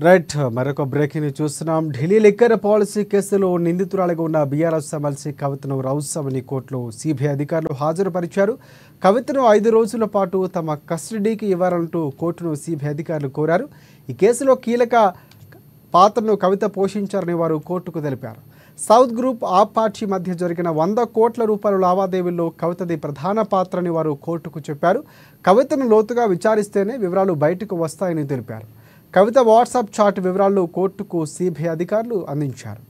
Right మరొక breaking చూస్తున్నాం. Delhi liquor policy కేసులో నిందితురాలిగా ఉన్న బీఆర్ఎస్ ఎమ్మెల్సీ కవితను రౌసవని కోర్టులో సిబిఐ అధికారులు హాజరుపరిచారు. కవితను 5 రోజుల పాటు తమ కస్టడీకి ఇవ్వాలంటూ కోర్టును సిబిఐ అధికారులు కోరారు. ఈ కేసులో కీలక పాత్రను కవిత పోషించారని వారు కోర్టుకు తెలిపారు. సౌత్ గ్రూప్ ఆప్ పార్టీ మధ్య జరిగిన 100 కోట్ల రూపాయల లావాదేవీల్లో కవితది ప్రధాన పాత్రని వారు కోర్టుకు చెప్పారు. కవితను లోతుగా విచారిస్తేనే వివరాలు బయటకు వస్తాయని తెలిపారు. కవిత వాట్సాప్ చాట్ వివరాలను కోర్టుకు సిబిఐ అధికారులు అందించారు.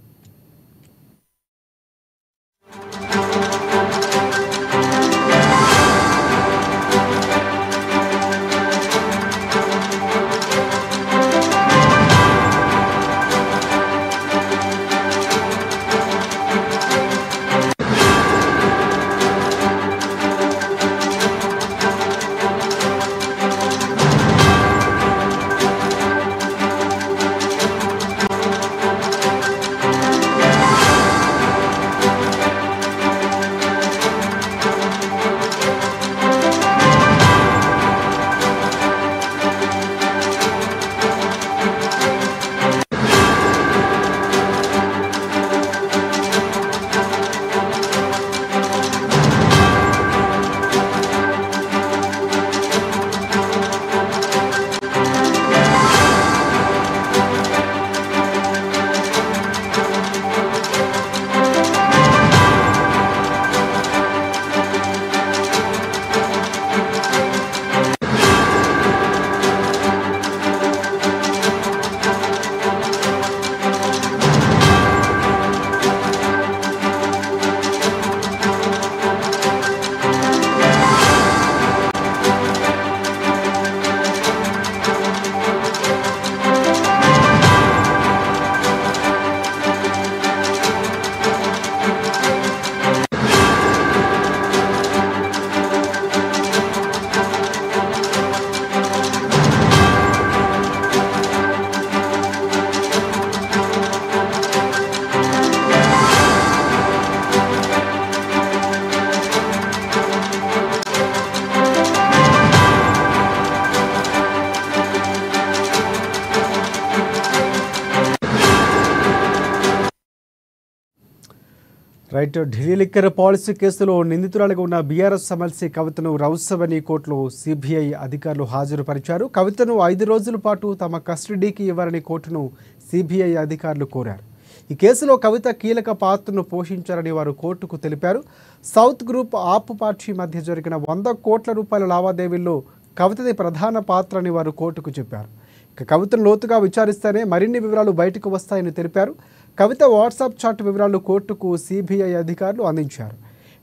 రైట్ ఢిల్లీ లిక్కర్ పాలసీ కేసులో నిందితురాలిగా ఉన్న బీఆర్ఎస్ ఎమ్మెల్సీ కవితను రౌసవని కోర్టులో సిబిఐ అధికారులు హాజరుపరిచారు. కవితను 5 రోజుల పాటు తమ కస్టడీకి ఇవ్వాలని కోర్టును సిబిఐ అధికారులు కోరారు. ఈ కేసులో కవిత కీలక పాత్రను పోషించారని వారు కోర్టుకు తెలిపారు. సౌత్ గ్రూప్ ఆప్ పార్టీ మధ్య జరిగిన 100 కోట్ల రూపాయల లావాదేవీల్లో కవితది ప్రధాన పాత్రని వారు కోర్టుకు చెప్పారు. ఇక కవితను లోతుగా విచారిస్తేనే మరిన్ని వివరాలు బయటకు వస్తాయని తెలిపారు. కవిత వాట్సాప్ చాట్ వివరాలు కోర్టుకు సిబిఐ అధికారులు అందించారు.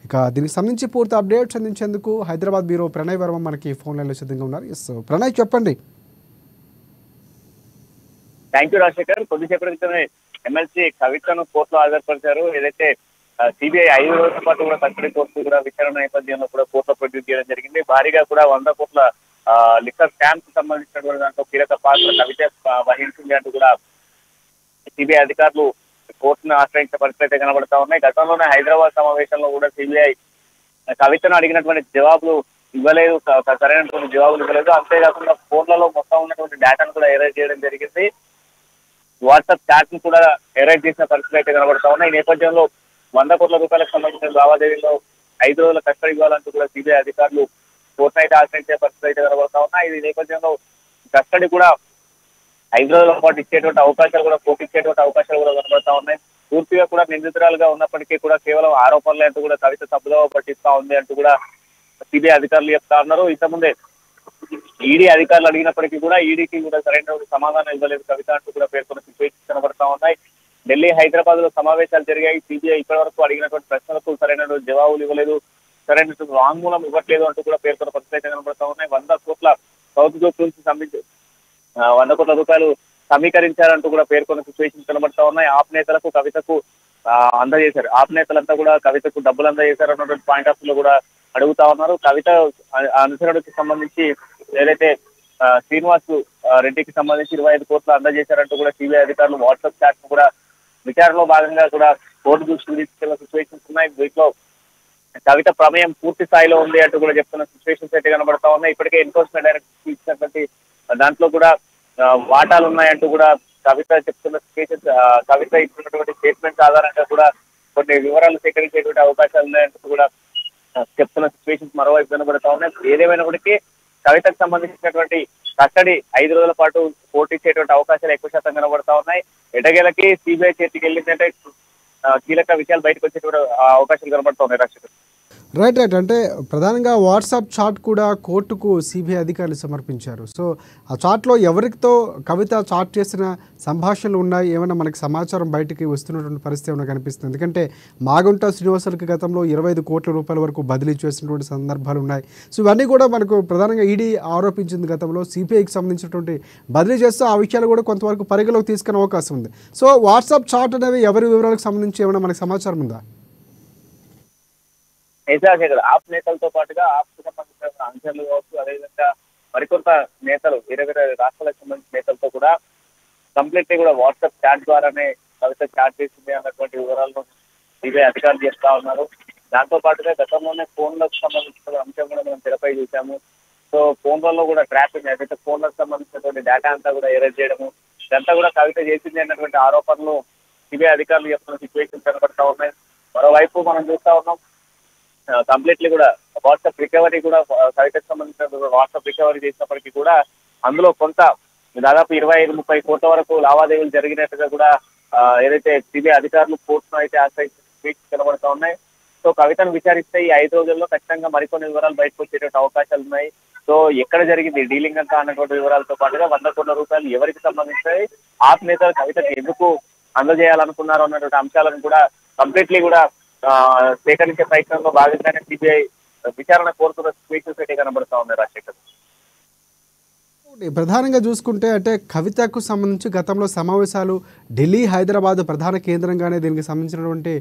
ఇక దీనికి సంబంధించి పూర్తి అప్డేట్స్ అందించేందుకు హైదరాబాద్ బ్యూరో ప్రణయ్ వర్మ మనకి ఫోన్ లైన్లో సిద్ధంగా ఉన్నారు. ఎస్ ప్రణయ్, చెప్పండి. Thank you Rajasekhar. కొద్దిసేపటి క్రితమే ఎమ్మెల్సీ కవితను కోర్టులో హాజరుపరిచారు. ఏదైతే సిబిఐ 5 రోజుల పాటు కూడా కస్టడీ కోర్టు కూడా విచారణ నేపథ్యంలో కూడా కోర్టులో ప్రొడ్యూస్ చేయడం జరిగింది. భారీగా కూడా 100 కోట్ల లిక్కర్ స్కామ్ కు సంబంధించినటువంటి దాంట్లో కీలక పాత్ర కవిత వహించింది అంటూ కూడా సిబిఐ అధికారులు కోర్టును ఆశ్రయించిన పరిస్థితి కనబడతా ఉన్నాయి. గతంలోనే హైదరాబాద్ సమావేశంలో కూడా సిబిఐ కవితను అడిగినటువంటి జవాబులు ఇవ్వలేదు, సరైనటువంటి జవాబులు ఇవ్వలేదు. అంతేకాకుండా ఫోన్లలో మొత్తం ఉన్నటువంటి డేటాను కూడా ఎరేజ్ చేయడం జరిగింది. వాట్సాప్ చాట్ ను కూడా ఎరేజ్ చేసిన పరిస్థితి అయితే కనబడతా ఉన్నాయి. ఈ నేపథ్యంలో 100 కోట్ల రూపాయలకు సంబంధించిన లావాదేవీలో 5 రోజుల కస్టడీ ఇవ్వాలంటూ కూడా సిబిఐ అధికారులు కోర్టును అయితే ఆశ్రయించే పరిస్థితి అయితే కనబడతా ఉన్నాయి. ఈ నేపథ్యంలో కస్టడీ కూడా 5 రోజుల పాటు ఇచ్చేటువంటి అవకాశాలు కూడా కోర్టు ఇచ్చేటువంటి అవకాశాలు కూడా కనబడతా ఉన్నాయి. పూర్తిగా కూడా నిందితురాలుగా ఉన్నప్పటికీ కూడా కేవలం ఆరోపణలు అంటూ కూడా కవిత తప్పుదో పట్టిస్తా ఉంది అంటూ కూడా సిబిఐ అధికారులు చెప్తా ఉన్నారు. ఇంతకుముందే ఈడీ అధికారులు అడిగినప్పటికీ కూడా ఈడీకి కూడా సరైన సమాధానం ఇవ్వలేదు కవిత అంటూ కూడా పేర్కొన్న సిచ్యువేషన్ కనబడతా ఉన్నాయి. ఢిల్లీ, హైదరాబాద్ లో సమావేశాలు జరిగాయి. సిబిఐ ఇప్పటి వరకు అడిగినటువంటి ప్రశ్నలకు సరైన జవాబులు ఇవ్వలేదు, సరైనటువంటి వాంగ్మూలం ఇవ్వట్లేదు అంటూ కూడా పేర్కొన్న పరిస్థితి కనబడతా ఉన్నాయి. 100 కోట్ల సౌత్ గ్రూప్ నుంచి 100 కోట్ల రూపాయలు సమీకరించారంటూ కూడా పేర్కొన్న సిచ్యువేషన్ కనబడతా ఉన్నాయి. ఆప్ నేతలకు కవితకు అందజేశారు. ఆప్ నేతలంతా కూడా కవితకు డబ్బులు అందజేశారు అన్నటువంటి పాయింట్ ఆఫ్ లో కూడా అడుగుతా ఉన్నారు. కవిత అనుసరణకు సంబంధించి ఏదైతే శ్రీనివాస్ రెడ్డికి సంబంధించి 25 కోట్లు అందజేశారంటూ కూడా సిబిఐ అధికారులు వాట్సాప్ చాట్ ను కూడా విచారణలో భాగంగా కూడా కోర్టు దృష్టికి తీసుకెళ్లిన సిచ్యువేషన్స్ ఉన్నాయి. వీటిలో కవిత ప్రమేయం పూర్తి స్థాయిలో ఉంది అంటూ కూడా చెప్తున్న సిచ్యువేషన్స్ అయితే కనబడతా ఉన్నాయి. ఇప్పటికే ఎన్ఫోర్స్మెంట్ డైరెక్టర్ ఇచ్చినటువంటి దాంట్లో కూడా వాటాలు ఉన్నాయంటూ కూడా కవిత చెప్తున్న స్పీచెస్, కవిత ఇచ్చినటువంటి స్టేట్మెంట్స్ ఆధారంగా కూడా కొన్ని వివరాలు సేకరించేటువంటి అవకాశాలు ఉన్నాయంటూ కూడా చెప్తున్న సిచ్యువేషన్స్ మరోవైపు కనబడతా ఉన్నాయి. ఏదేమైనప్పటికీ కవితకు సంబంధించినటువంటి కస్టడీ 5 రోజుల పాటు కోర్టు ఇచ్చేటువంటి అవకాశాలు ఎక్కువ శాతం కనబడతా ఉన్నాయి. ఎటగేలకి సిబిఐ చేతికి వెళ్ళిందంటే కీలక విషయాలు బయటకు వచ్చేటువంటి అవకాశాలు కనబడతా ఉన్నాయి. రక్షకుడు రైట్ రైట్ అంటే ప్రధానంగా వాట్సాప్ చాట్ కూడా కోర్టుకు సిబిఐ అధికారులు సమర్పించారు. సో ఆ చాట్లో ఎవరితో కవిత చాట్ చేసిన సంభాషణలు ఉన్నాయి, ఏమైనా మనకి సమాచారం బయటికి వస్తున్నటువంటి పరిస్థితి ఏమైనా కనిపిస్తుంది. ఎందుకంటే మాగుంట శ్రీనివాసులకి గతంలో 25 కోట్ల రూపాయల వరకు బదిలీ చేసినటువంటి సందర్భాలు ఉన్నాయి. సో ఇవన్నీ కూడా మనకు ప్రధానంగా ఈడీ ఆరోపించింది గతంలో సిబిఐకి సంబంధించినటువంటి బదిలీ చేస్తూ ఆ విషయాలు కూడా కొంతవరకు పరిగణలోకి తీసుకునే అవకాశం ఉంది. సో వాట్సాప్ చాట్ అనేవి ఎవరి వివరాలకు సంబంధించి ఏమైనా మనకు సమాచారం ఉందా? నిజాశేఖర్ ఆప్ నేతలతో పాటుగా ఆప్కు సంబంధించిన అంశాలు కావచ్చు, అదేవిధంగా మరికొంత నేతలు వేరే వేరే రాష్ట్రాలకు సంబంధించిన నేతలతో కూడా కంప్లీట్లీ కూడా వాట్సాప్ చాట్ ద్వారానే కవిత చాట్ చేసింది అన్నటువంటి వివరాలను సిబిఐ అధికారులు చెప్తా ఉన్నారు. దాంతో పాటుగా గతంలోనే ఫోన్లకు సంబంధించిన అంశం కూడా మనం తెరపై చూసాము. సో ఫోన్లలో కూడా ట్రాపింగ్, ఏదైతే ఫోన్లకు సంబంధించినటువంటి డేటా అంతా కూడా ఎరేజ్ చేయడము, ఇదంతా కూడా కవిత చేసింది అన్నటువంటి ఆరోపణలు సిబిఐ అధికారులు చెప్తున్న సిచ్యువేషన్ కనబడతా ఉన్నాయి. మరోవైపు మనం చూస్తా ఉన్నాం కంప్లీట్లీ కూడా వాట్సాప్ రికవరీ కూడా కవితకు సంబంధించిన వాట్సాప్ రికవరీ చేసినప్పటికీ కూడా అందులో కొంత దాదాపు 25-30 కోట్ల వరకు లావాదేవీలు జరిగినట్టుగా కూడా ఏదైతే సిబిఐ అధికారులు కోర్టును అయితే ఆశ్రయించి కనబడతా ఉన్నాయి. సో కవితను విచారిస్తే ఈ 5 రోజుల్లో ఖచ్చితంగా మరికొన్ని వివరాలు బయటకు వచ్చేటువంటి అవకాశాలు ఉన్నాయి. సో ఎక్కడ జరిగింది డీలింగ్ అంతా అన్నటువంటి వివరాలతో పాటుగా 100 కోట్ల రూపాయలు ఎవరికి సంబంధించాయి, ఆప్ నేతలు కవితకు ఎందుకు అందజేయాలనుకున్నారు అన్నటువంటి అంశాలను కూడా కంప్లీట్లీ కూడా సేకరించే ప్రయత్నంలో భాగంగానే సిబిఐ విచారణ కోరుతున్న సిచ్యువేషన్స్ అయితే కనబడతా ఉన్నాయి. రాజశేఖర్ ప్రధానంగా చూసుకుంటే అంటే కవితకు సంబంధించి గతంలో సమావేశాలు ఢిల్లీ, హైదరాబాద్ ప్రధాన కేంద్రంగానే దీనికి సంబంధించినటువంటి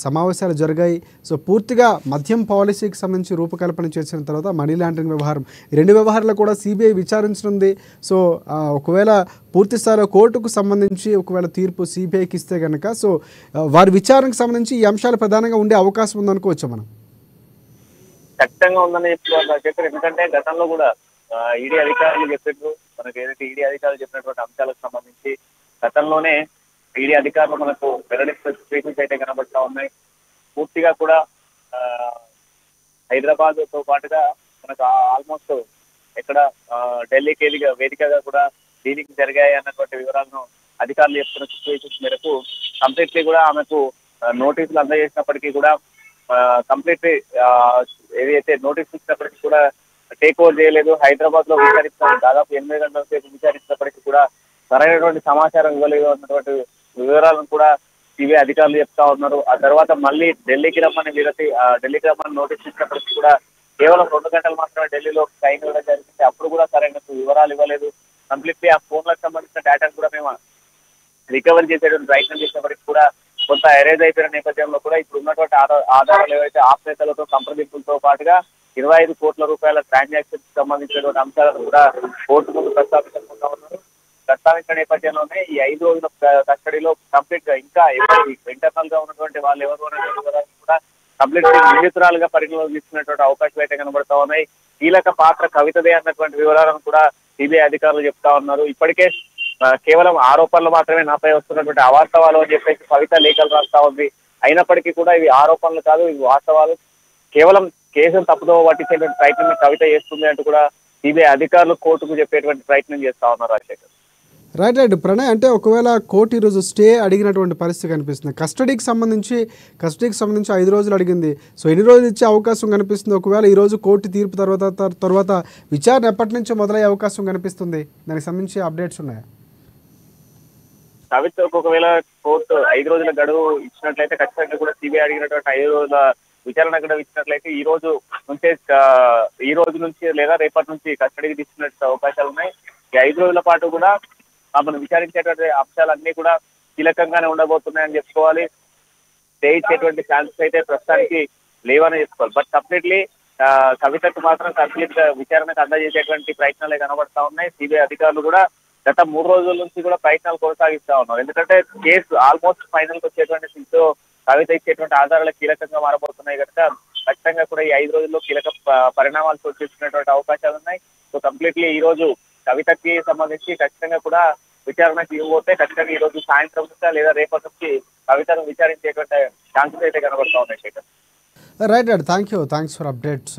సమావేశాలు జరిగాయి. సో పూర్తిగా మద్యం పాలసీకి సంబంధించి రూపకల్పన చేసిన తర్వాత మనీ లాండరింగ్ వ్యవహారం, ఈ 2 వ్యవహారాలు కూడా సిబిఐ విచారించనుంది. సో ఒకవేళ పూర్తి స్థాయిలో కోర్టుకు సంబంధించి ఒకవేళ తీర్పు సిబిఐకి ఇస్తే కనుక సో వారి విచారణకు సంబంధించి ఈ అంశాలు ప్రధానంగా ఉండే అవకాశం ఉందనుకోవచ్చు మనం. ఖచ్చితంగా ఉందని చెప్తున్నారు. ఎందుకంటే గతంలో కూడా ఈడీ అధికారులు చెప్పినట్టు మనకు ఏదైతే ఈడీ అధికారులు చెప్పినటువంటి అంశాలకు సంబంధించి గతంలోనే ఈడీ అధికారులు మనకు వెల్లడిస్తున్న సిచ్యువేషన్స్ అయితే కనబడతా ఉన్నాయి. పూర్తిగా కూడా హైదరాబాద్ తో పాటుగా మనకు ఆల్మోస్ట్ ఎక్కడ ఢిల్లీకి వేదికగా కూడా డీలింగ్ జరిగాయి అన్నటువంటి వివరాలను అధికారులు చెప్తున్న సిచ్యువేషన్స్ మేరకు కంప్లీట్లీ కూడా ఆమెకు నోటీసులు అందజేసినప్పటికీ కూడా కంప్లీట్లీ ఏదైతే నోటీసులు ఇచ్చినప్పటికీ కూడా టేక్ ఓవర్ చేయలేదు. హైదరాబాద్ లో విచారిస్తున్న దాదాపు 8 గంటల సేపు విచారించినప్పటికీ కూడా సరైనటువంటి సమాచారం ఇవ్వలేదు అన్నటువంటి వివరాలను కూడా సిబిఐ అధికారులు చెప్తా ఉన్నారు. ఆ తర్వాత మళ్ళీ ఢిల్లీకి రమ్మని ఢిల్లీకి రమ్మని నోటీస్ ఇచ్చినప్పటికీ కూడా కేవలం 2 గంటలు మాత్రమే ఢిల్లీలో టైం ఇవ్వడం జరిగింది. అప్పుడు కూడా సరైన వివరాలు ఇవ్వలేదు. కంప్లీట్లీ ఆ ఫోన్లకు సంబంధించిన డేటాను కూడా మేము రికవరీ చేసేటువంటి ప్రయత్నం చేసినప్పటికీ కూడా కొంత ఎరేజ్ అయిపోయిన నేపథ్యంలో కూడా ఇప్పుడు ఉన్నటువంటి ఆధారాలు ఏవైతే ఆప్ నేతలతో సంప్రదింపులతో పాటుగా 25 కోట్ల రూపాయల ట్రాన్సాక్షన్స్ సంబంధించినటువంటి అంశాలను కూడా కోర్టు ముందు ప్రస్తావించకుండా ఉన్నారు. ప్రస్తావించిన నేపథ్యంలోనే ఈ 5 రోజుల కస్టడీలో కంప్లీట్ గా ఇంకా ఇంటర్నల్ గా ఉన్నటువంటి వాళ్ళు ఎవరు అనేది కూడా కంప్లీట్ నిందితురాలుగా పరిగణలోకి తీసుకున్నటువంటి అవకాశాలు అయితే కనబడతా ఉన్నాయి. కీలక పాత్ర కవితదే అన్నటువంటి వివరాలను కూడా సిబిఐ అధికారులు చెప్తా ఉన్నారు. ఇప్పటికే కేవలం ఆరోపణలు మాత్రమే నాపై వస్తున్నటువంటి అవాస్తవాలు అని చెప్పేసి కవిత లేఖలు రాస్తా ఉంది. అయినప్పటికీ కూడా ఇవి ఆరోపణలు కాదు, ఇవి వాస్తవాలు, కేవలం కేసును తప్పుదో పట్టించేటువంటి ప్రయత్నం కవిత చేస్తుంది అంటూ కూడా సిబిఐ అధికారులు కోర్టుకు చెప్పేటువంటి ప్రయత్నం చేస్తా ఉన్నారు. రాజశేఖర్ రైట్ రైట్ ప్రణయ్, అంటే ఒకవేళ కోర్టు ఈరోజు స్టే అడిగినటువంటి పరిస్థితి కనిపిస్తుంది. కస్టడీకి సంబంధించి 5 రోజులు అడిగింది. సో ఎన్ని రోజులు ఇచ్చే అవకాశం కనిపిస్తుంది? ఒకవేళ ఈరోజు కోర్టు తీర్పు తర్వాత విచారణ ఎప్పటి నుంచి మొదలయ్యే అవకాశం కనిపిస్తుంది? దానికి సంబంధించి అప్డేట్స్ ఉన్నాయా? కవితకు ఒకవేళ కోర్టు 5 రోజుల గడువు ఇచ్చినట్లయితే ఖచ్చితంగా కూడా సిబిఐ అడిగినటువంటి 5 రోజుల విచారణ గడువు ఇచ్చినట్లయితే ఈ రోజు నుంచి లేదా రేపటి నుంచి కస్టడీకి తీసుకునే అవకాశాలు ఉన్నాయి. ఈ 5 రోజుల పాటు కూడా మనం విచారించేటువంటి అంశాలన్నీ కూడా కీలకంగానే ఉండబోతున్నాయని చెప్పుకోవాలి. స్టే ఇచ్చేటువంటి ఛాన్సెస్ అయితే ప్రస్తుతానికి లేవని చెప్పుకోవాలి. బట్ కంప్లీట్లీ కవితకు మాత్రం కంప్లీట్ గా విచారణకు అందజేసేటువంటి ప్రయత్నాలే కనబడతా ఉన్నాయి. సిబిఐ అధికారులు కూడా గత 3 రోజుల నుంచి కూడా ప్రయత్నాలు కొనసాగిస్తా ఉన్నారు. ఎందుకంటే కేసు ఆల్మోస్ట్ ఫైనల్ కి వచ్చేటువంటి స్థితితో కవిత ఇచ్చేటువంటి ఆధారాలు కీలకంగా మారబోతున్నాయి కనుక ఖచ్చితంగా కూడా ఈ 5 రోజుల్లో కీలక పరిణామాలు చోటు చేసుకునేటువంటి అవకాశాలు ఉన్నాయి. సో కంప్లీట్లీ ఈ రోజు కవితకి సంబంధించి ఖచ్చితంగా కూడా విచారణకి ఇవ్వబోతే ఖచ్చితంగా ఈ రోజు సాయంత్రం నుంచి లేదా రేపటి నుంచి కవితను విచారించేటువంటి ఛాన్సెస్ అయితే కనబడతా ఉన్నాయి Shekhar. Right thank you, thanks for updates.